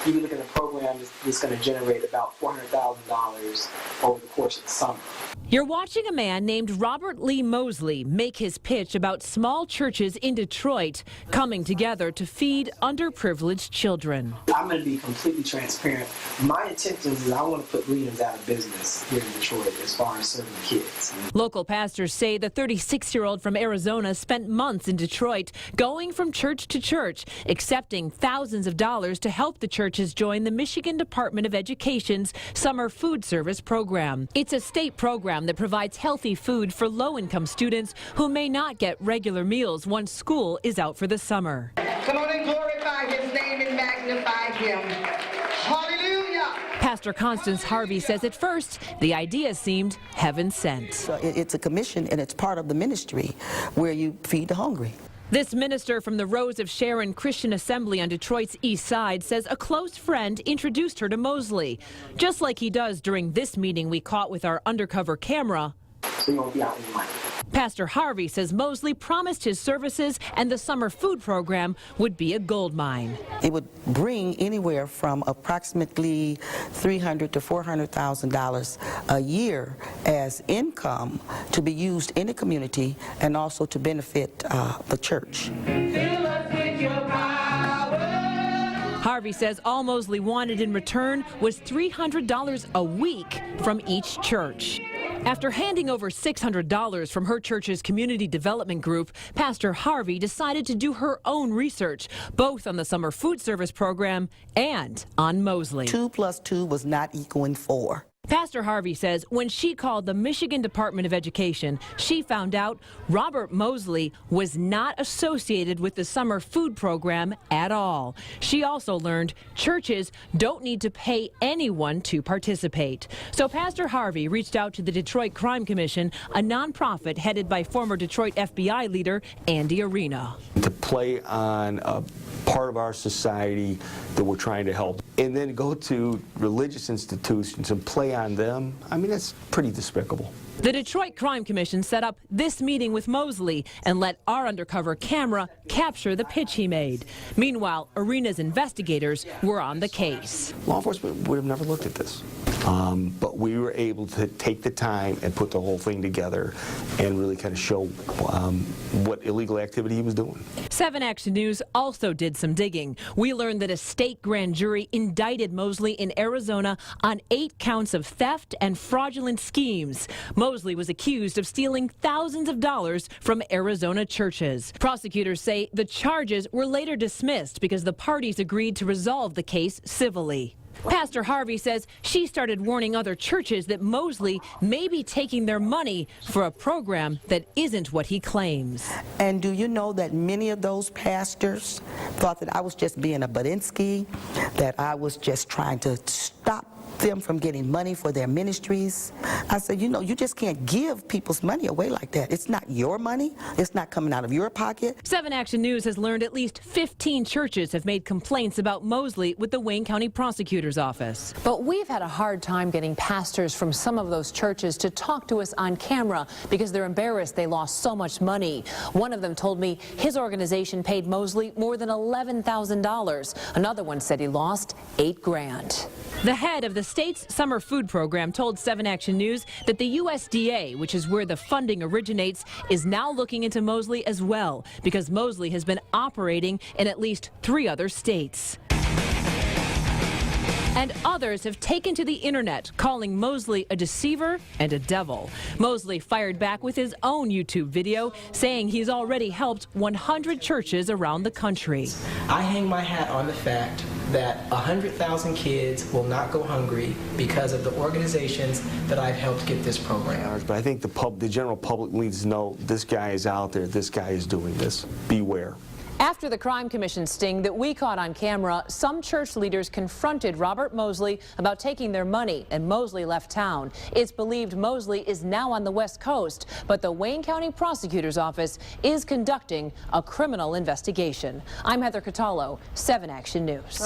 you can look at a program that's going to generate about $400,000 over the course of the summer. You're watching a man named Robert Lee Mosley make his pitch about small churches in Detroit coming together to feed underprivileged children. I'm going to be completely transparent. My intentions is I want to put Williams out of business here in Detroit as far as serving kids. Local pastors say the 36-year-old from Arizona spent months in Detroit going from church to church, accepting thousands of dollars to help the churches join the Michigan Department of Education's summer food service program. It's a state program that provides healthy food for low-income students who may not get regular meals once school is out for the summer. Come on and glorify his name and magnify him. Hallelujah! Pastor Constance Harvey says at first the idea seemed heaven sent. It's a commission and it's part of the ministry where you feed the hungry. This minister from the Rose of Sharon Christian Assembly on Detroit's east side says a close friend introduced her to Mosley, just like he does during this meeting we caught with our undercover camera. So you won't be out any money. Pastor Harvey says Mosley promised his services and the summer food program would be a gold mine. It would bring anywhere from approximately $300,000 to $400,000 a year as income to be used in the community and also to benefit the church. Harvey says all Mosley wanted in return was $300 a week from each church. After handing over $600 from her church's community development group, Pastor Harvey decided to do her own research, both on the summer food service program and on Mosley. 2 + 2 was not equaling 4. Pastor Harvey says when she called the Michigan Department of Education, she found out Robert Mosley was not associated with the summer food program at all. She also learned churches don't need to pay anyone to participate. So Pastor Harvey reached out to the Detroit Crime Commission, a nonprofit headed by former Detroit FBI leader Andy Arena. To play on a part of our society that we're trying to help, and then go to religious institutions and play on them, I mean, that's pretty despicable. The Detroit Crime Commission set up this meeting with Mosley and let our undercover camera capture the pitch he made. Meanwhile, Arena's investigators were on the case. Law enforcement would have never looked at this. But we were able to take the time and put the whole thing together and really kind of show what illegal activity he was doing. 7 Action News also did some digging. We learned that a state grand jury indicted Mosley in Arizona on 8 counts of theft and fraudulent schemes. Mosley was accused of stealing thousands of dollars from Arizona churches. Prosecutors say the charges were later dismissed because the parties agreed to resolve the case civilly. Pastor Harvey says she started warning other churches that Mosley may be taking their money for a program that isn't what he claims. And do you know that many of those pastors thought that I was just being a Badinsky, that I was just trying to stop them from getting money for their ministries? I said, you know, you just can't give people's money away like that. It's not your money. It's not coming out of your pocket. 7 Action News has learned at least 15 churches have made complaints about Mosley with the Wayne County Prosecutor's Office. But we've had a hard time getting pastors from some of those churches to talk to us on camera because they're embarrassed they lost so much money. One of them told me his organization paid Mosley more than $11,000. Another one said he lost $8 grand. The head of the state's summer food program told 7 Action News that the USDA, which is where the funding originates, is now looking into Mosley as well because Mosley has been operating in at least 3 other states. And others have taken to the internet, calling Mosley a deceiver and a devil. Mosley fired back with his own YouTube video, saying he's already helped 100 churches around the country. I hang my hat on the fact that 100,000 kids will not go hungry because of the organizations that I've helped get this program. But I think the general public needs to know this guy is out there, this guy is doing this. Beware. After the Crime Commission sting that we caught on camera, some church leaders confronted Robert Mosley about taking their money, and Mosley left town. It's believed Mosley is now on the West Coast, but the Wayne County Prosecutor's Office is conducting a criminal investigation. I'm Heather Catallo, 7 Action News.